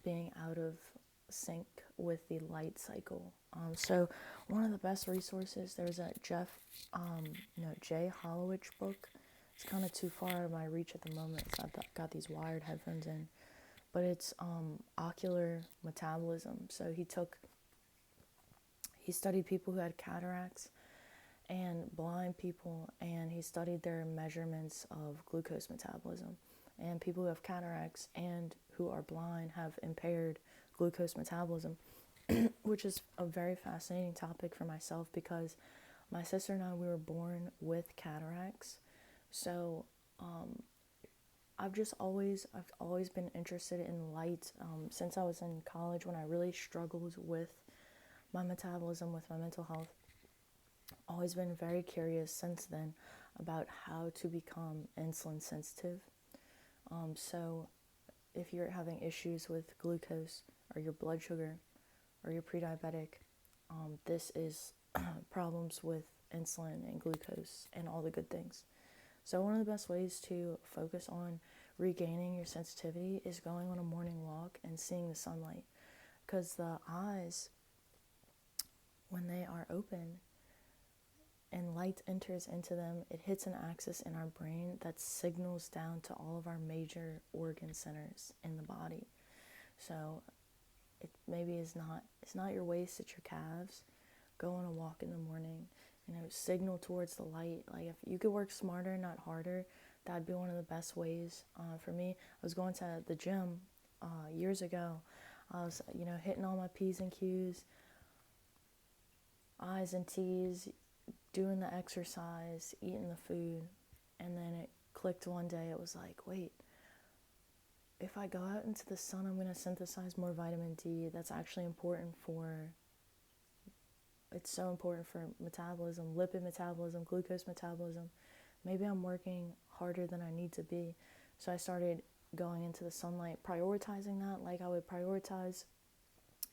being out of sync with the light cycle. So one of the best resources, there's a Jay Holowich book. It's kind of too far out of my reach at the moment, so I've got these wired headphones in. But it's ocular metabolism. So he studied people who had cataracts and blind people, and he studied their measurements of glucose metabolism. And people who have cataracts and who are blind have impaired glucose metabolism, which is a very fascinating topic for myself because my sister and I, we were born with cataracts. So I've always been interested in light since I was in college when I really struggled with my metabolism, with my mental health. Always been very curious since then about how to become insulin sensitive. So if you're having issues with glucose or your blood sugar or you're pre-diabetic, this is problems with insulin and glucose and all the good things. So one of the best ways to focus on regaining your sensitivity is going on a morning walk and seeing the sunlight, because the eyes, when they are open and light enters into them, it hits an axis in our brain that signals down to all of our major organ centers in the body. So it maybe it's not your waist, it's your calves. Go on a walk in the morning, signal towards the light. Like, if you could work smarter, not harder, that'd be one of the best ways. For me, I was going to the gym years ago. I was, hitting all my P's and Q's, I's and T's, doing the exercise, eating the food, and then it clicked one day. It was like, wait, if I go out into the sun, I'm going to synthesize more vitamin D. That's actually it's so important for metabolism, lipid metabolism, glucose metabolism. Maybe I'm working harder than I need to be. So I started going into the sunlight, prioritizing that like I would prioritize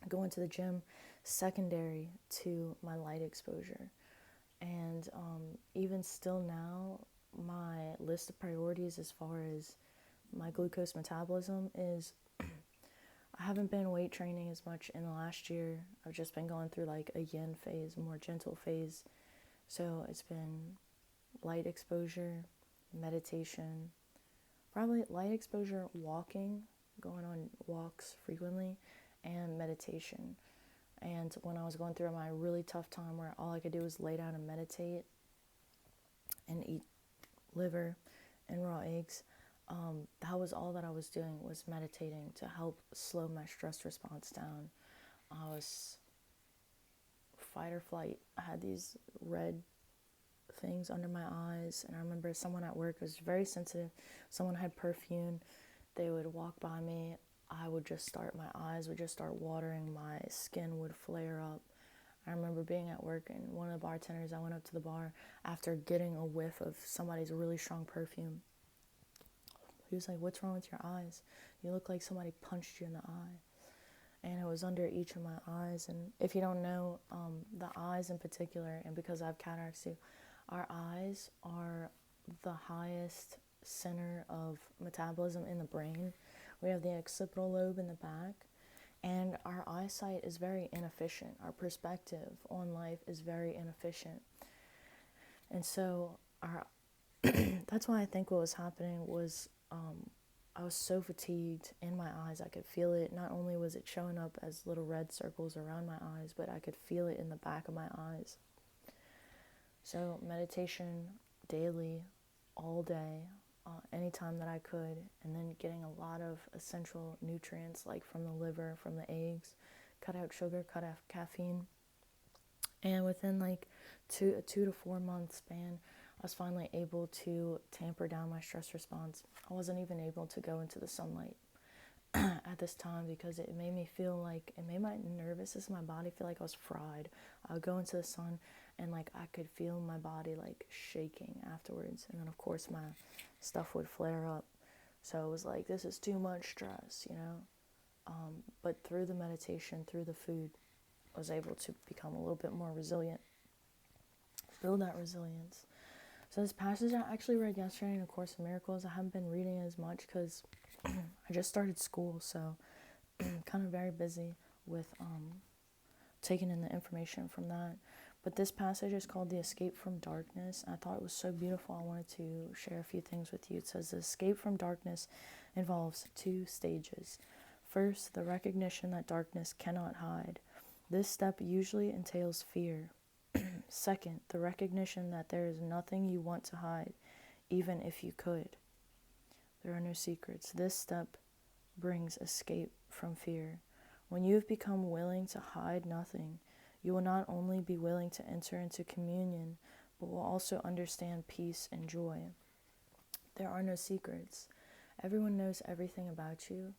going to the gym, secondary to my light exposure. And even still now, my list of priorities as far as my glucose metabolism is I haven't been weight training as much in the last year. I've just been going through like a yin phase, a more gentle phase. So it's been light exposure, meditation, probably light exposure, walking, going on walks frequently, and meditation. And when I was going through my really tough time where all I could do was lay down and meditate and eat liver and raw eggs, that was all that I was doing, was meditating to help slow my stress response down. I was fight or flight. I had these red things under my eyes, and I remember someone at work was very sensitive. Someone had perfume. They would walk by me. My eyes would just start watering. My skin would flare up. I remember being at work, and one of the bartenders, I went up to the bar after getting a whiff of somebody's really strong perfume. He was like, "What's wrong with your eyes? You look like somebody punched you in the eye." And it was under each of my eyes. And if you don't know, the eyes in particular, and because I have cataracts too, our eyes are the highest center of metabolism in the brain. We have the occipital lobe in the back, and our eyesight is very inefficient. Our perspective on life is very inefficient. And so that's why I think what was happening was I was so fatigued in my eyes. I could feel it. Not only was it showing up as little red circles around my eyes, but I could feel it in the back of my eyes. So meditation daily, all day, anytime that I could, and then getting a lot of essential nutrients like from the liver, from the eggs, cut out sugar, cut out caffeine. And within like a 2 to 4 month span, I was finally able to tamper down my stress response. I wasn't even able to go into the sunlight at this time because it made my nervous system, my body feel like I was fried. I would go into the sun and like I could feel my body like shaking afterwards. And then of course my stuff would flare up. So it was like, this is too much stress, But through the meditation, through the food, I was able to become a little bit more resilient. Build that resilience. So this passage I actually read yesterday in A Course in Miracles. I haven't been reading as much because I just started school, so kind very busy with taking in the information from that. But this passage is called The Escape from Darkness. I thought it was so beautiful. I wanted to share a few things with you. It says the escape from darkness involves 2 stages. First, the recognition that darkness cannot hide. This step usually entails fear. Second, the recognition that there is nothing you want to hide, even if you could. There are no secrets. This step brings escape from fear. When you have become willing to hide nothing, you will not only be willing to enter into communion, but will also understand peace and joy. There are no secrets. Everyone knows everything about you,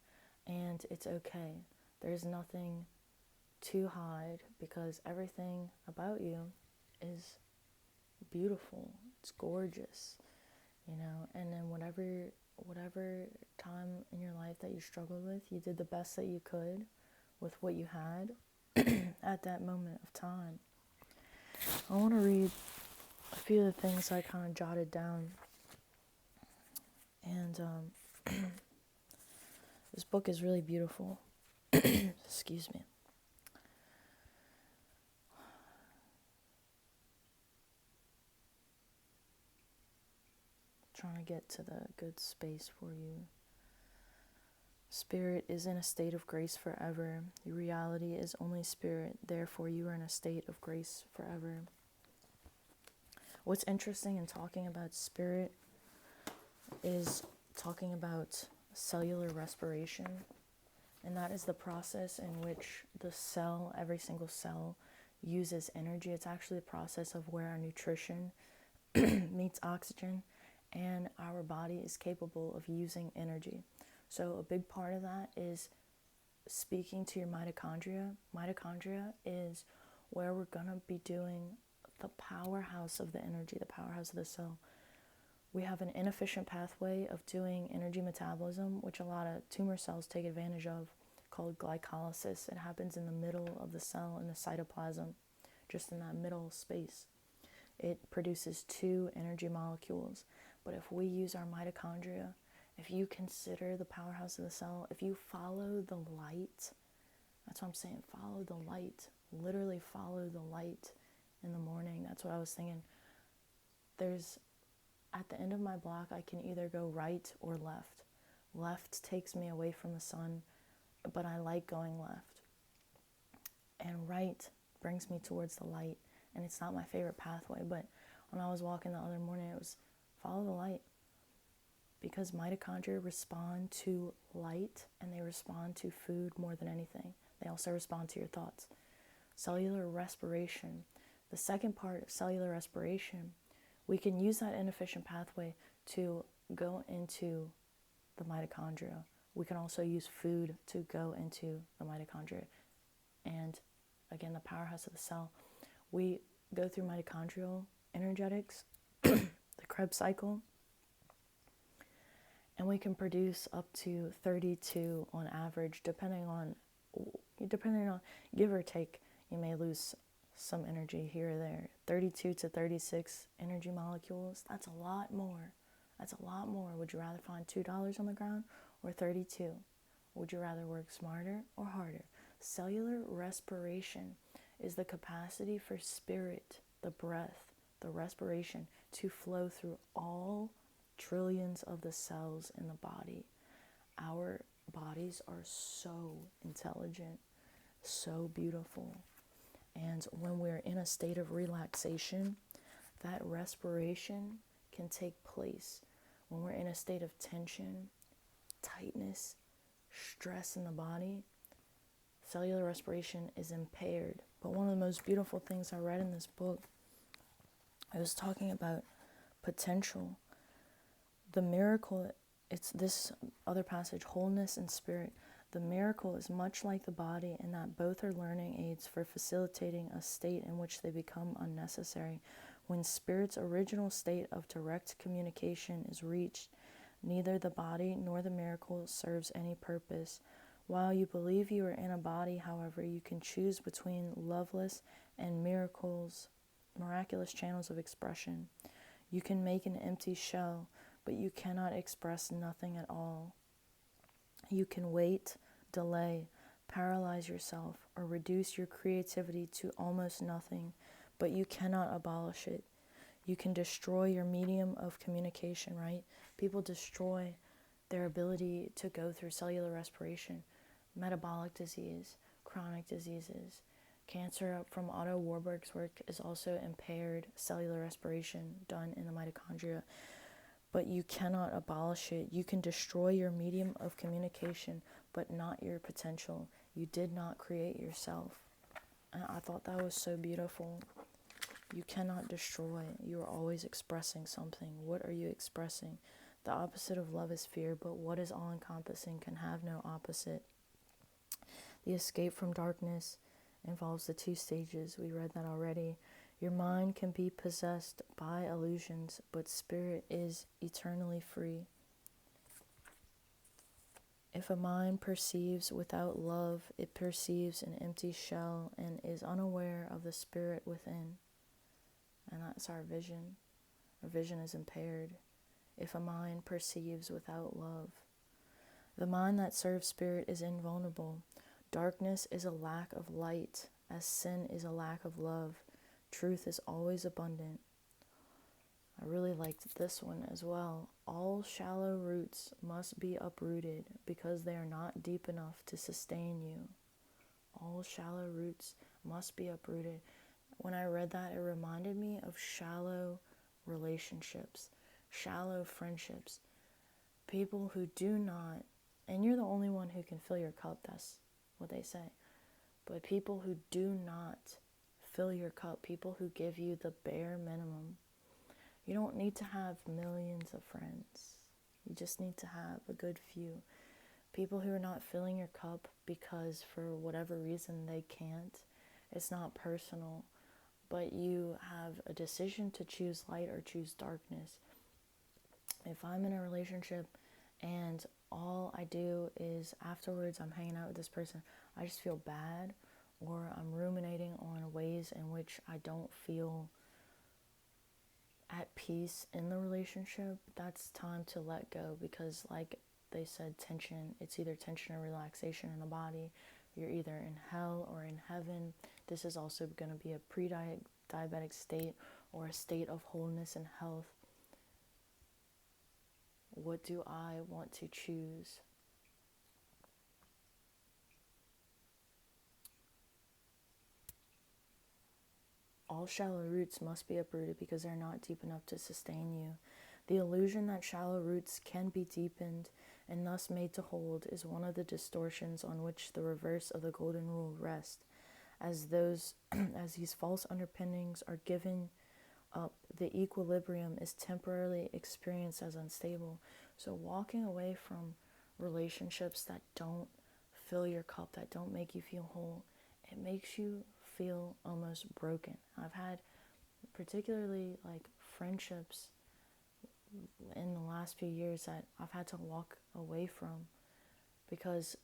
and it's okay. There's nothing to hide because everything about you is beautiful. It's gorgeous, and then whatever time in your life that you struggled with, you did the best that you could with what you had at that moment of time. I want to read a few of the things I kind of jotted down. And this book is really beautiful. Excuse me. Trying to get to the good space for you. Spirit is in a state of grace forever. Your reality is only spirit, therefore you are in a state of grace forever. What's interesting in talking about spirit is talking about cellular respiration, and that is the process in which the cell, every single cell, uses energy. It's actually the process of where our nutrition meets oxygen, and our body is capable of using energy. So a big part of that is speaking to your mitochondria. Mitochondria is where we're going to be doing the powerhouse of the energy, the powerhouse of the cell. We have an inefficient pathway of doing energy metabolism, which a lot of tumor cells take advantage of, called glycolysis. It happens in the middle of the cell, in the cytoplasm, just in that middle space. It produces 2 energy molecules. But if we use our mitochondria, if you consider the powerhouse of the cell, if you follow the light, that's what I'm saying, follow the light, literally follow the light in the morning. That's what I was thinking. At the end of my block, I can either go right or left. Left takes me away from the sun, but I like going left. And right brings me towards the light, and it's not my favorite pathway, but when I was walking the other morning, it was follow the light. Because mitochondria respond to light, and they respond to food more than anything. They also respond to your thoughts. Cellular respiration. The second part of cellular respiration, we can use that inefficient pathway to go into the mitochondria. We can also use food to go into the mitochondria. And again, the powerhouse of the cell. We go through mitochondrial energetics, the Krebs cycle, and we can produce up to 32 on average, depending on give or take. You may lose some energy here or there. 32 to 36 energy molecules. That's a lot more. Would you rather find $2 on the ground or 32? Would you rather work smarter or harder? Cellular respiration is the capacity for spirit, the breath, the respiration to flow through all trillions of the cells in the body. Our bodies are so intelligent, so beautiful. And when we're in a state of relaxation, that respiration can take place. When we're in a state of tension, tightness, stress in the body, cellular respiration is impaired. But one of the most beautiful things I read in this book, it was talking about potential. The miracle, it's this other passage, wholeness and spirit. The miracle is much like the body in that both are learning aids for facilitating a state in which they become unnecessary. When spirit's original state of direct communication is reached, neither the body nor the miracle serves any purpose. While you believe you are in a body, however, you can choose between loveless and miraculous channels of expression. You can make an empty shell, but you cannot express nothing at all. You can wait, delay, paralyze yourself or reduce your creativity to almost nothing, but you cannot abolish it. You can destroy your medium of communication, right? People destroy their ability to go through cellular respiration, metabolic disease, chronic diseases. Cancer from Otto Warburg's work is also impaired cellular respiration done in the mitochondria, but you cannot abolish it. You can destroy your medium of communication, but not your potential. You did not create yourself. And I thought that was so beautiful. You cannot destroy. You are always expressing something. What are you expressing? The opposite of love is fear, but what is all-encompassing can have no opposite. The escape from darkness involves the 2 stages. We read that already. Your mind can be possessed by illusions, but spirit is eternally free. If a mind perceives without love, it perceives an empty shell and is unaware of the spirit within. And that's our vision. Our vision is impaired if a mind perceives without love. The mind that serves spirit is invulnerable. Darkness is a lack of light, as sin is a lack of love. Truth is always abundant. I really liked this one as well. All shallow roots must be uprooted because they are not deep enough to sustain you. All shallow roots must be uprooted. When I read that, it reminded me of shallow relationships, shallow friendships. People who do not, and you're the only one who can fill your cup, that's what they say. But people who do not fill your cup, people who give you the bare minimum. You don't need to have millions of friends. You just need to have a good few. People who are not filling your cup because for whatever reason they can't. It's not personal, but you have a decision to choose light or choose darkness. If I'm in a relationship and all I do is afterwards I'm hanging out with this person, I just feel bad, or I'm ruminating on ways in which I don't feel at peace in the relationship, that's time to let go, because like they said, tension, it's either tension or relaxation in the body. You're either in hell or in heaven. This is also going to be a pre-diabetic state or a state of wholeness and health. What do I want to choose? All shallow roots must be uprooted because they're not deep enough to sustain you. The illusion that shallow roots can be deepened and thus made to hold is one of the distortions on which the reverse of the golden rule rests. As these false underpinnings are given up, the equilibrium is temporarily experienced as unstable. So walking away from relationships that don't fill your cup, that don't make you feel whole, it makes you feel almost broken. I've had particularly like friendships in the last few years that I've had to walk away from because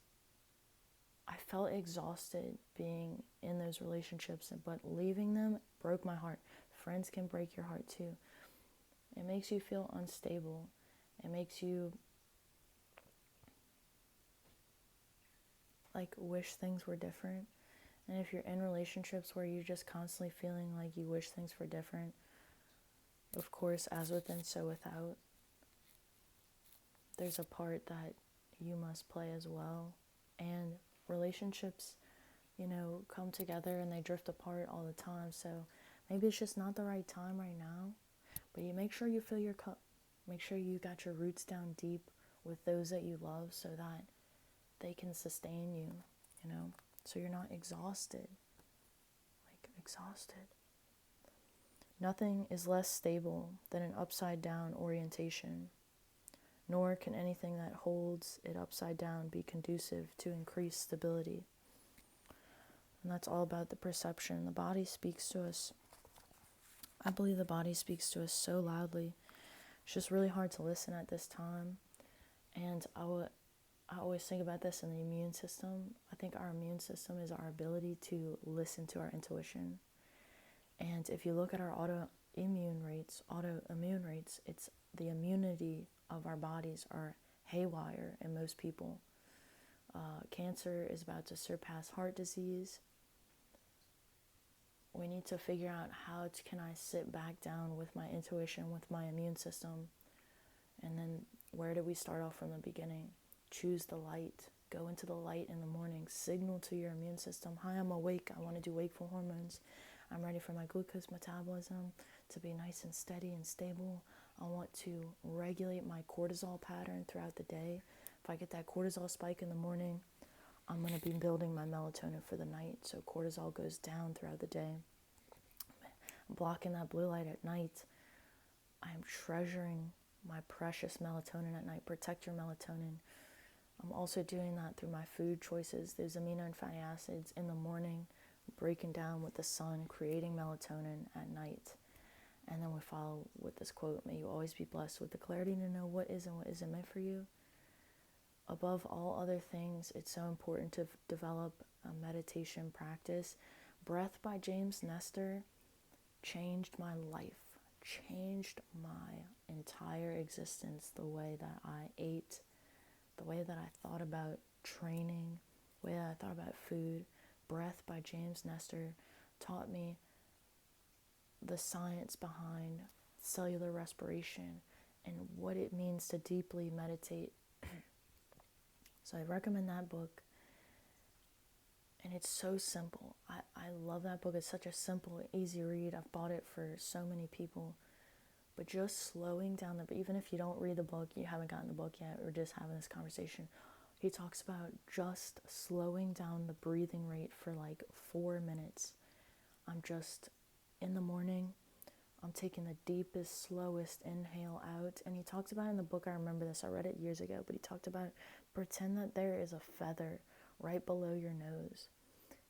I felt exhausted being in those relationships, but leaving them broke my heart. Friends can break your heart too. It makes you feel unstable. It makes you like wish things were different. And if you're in relationships where you're just constantly feeling like you wish things were different, of course, as within, so without, there's a part that you must play as well. And relationships, come together and they drift apart all the time. So maybe it's just not the right time right now. But you make sure you fill your cup. Make sure you got your roots down deep with those that you love so that they can sustain you, so you're not exhausted. Nothing is less stable than an upside-down orientation, nor can anything that holds it upside down be conducive to increased stability. And that's all about the perception. The body speaks to us. I believe the body speaks to us so loudly. It's just really hard to listen at this time. And I always think about this in the immune system. I think our immune system is our ability to listen to our intuition. And if you look at our autoimmune rates, it's the immunity of our bodies are haywire in most people. Cancer is about to surpass heart disease. We need to figure out can I sit back down with my intuition, with my immune system, and then where do we start off from the beginning? Choose the light. Go into the light in the morning. Signal to your immune system, hi, I'm awake. I want to do wakeful hormones. I'm ready for my glucose metabolism to be nice and steady and stable. I want to regulate my cortisol pattern throughout the day. If I get that cortisol spike in the morning, I'm going to be building my melatonin for the night. So cortisol goes down throughout the day. I'm blocking that blue light at night. I'm treasuring my precious melatonin at night. Protect your melatonin. I'm also doing that through my food choices. Those amino and fatty acids in the morning, breaking down with the sun, creating melatonin at night. And then we follow with this quote, may you always be blessed with the clarity to know what is and what isn't meant for you. Above all other things, it's so important to develop a meditation practice. Breath by James Nestor changed my life, changed my entire existence, the way that I ate, the way that I thought about training, the way that I thought about food. Breath by James Nestor taught me the science behind cellular respiration and what it means to deeply meditate. So I recommend that book. And it's so simple. I love that book. It's such a simple, easy read. I've bought it for so many people. But just slowing down even if you don't read the book, you haven't gotten the book yet, we're just having this conversation. He talks about just slowing down the breathing rate for like 4 minutes. I'm just, in the morning, I'm taking the deepest, slowest inhale out. And he talks about it in the book, I remember this, I read it years ago, but he talked about pretend that there is a feather right below your nose.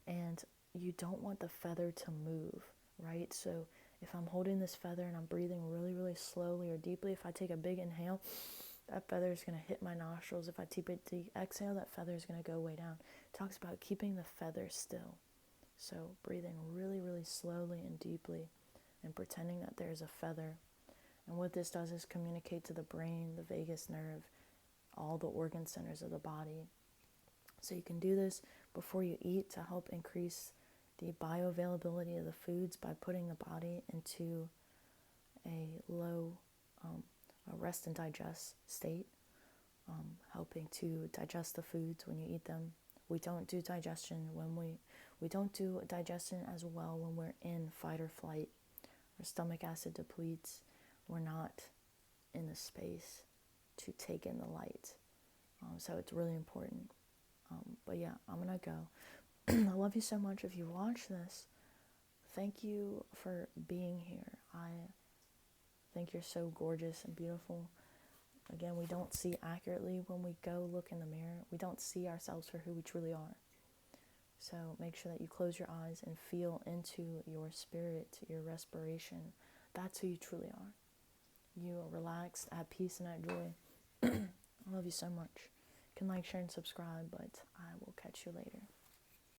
And you don't want the feather to move, right? So if I'm holding this feather and I'm breathing really, really slowly or deeply, if I take a big inhale, that feather is going to hit my nostrils. If I take a deep exhale, that feather is going to go way down. It talks about keeping the feather still. So breathing really, really slowly and deeply and pretending that there's a feather. And what this does is communicate to the brain, the vagus nerve, all the organ centers of the body. So you can do this before you eat to help increase the bioavailability of the foods by putting the body into a low a rest and digest state, helping to digest the foods when you eat them. We don't do digestion we don't do digestion as well when we're in fight or flight. Our stomach acid depletes. We're not in the space to take in the light. So it's really important. But yeah, I'm gonna go. I love you so much. If you watch this, thank you for being here. I think you're so gorgeous and beautiful. Again, we don't see accurately when we go look in the mirror. We don't see ourselves for who we truly are. So make sure that you close your eyes and feel into your spirit, your respiration. That's who you truly are. You are relaxed, at peace, and at joy. I love you so much. You can like, share, and subscribe, but I will catch you later.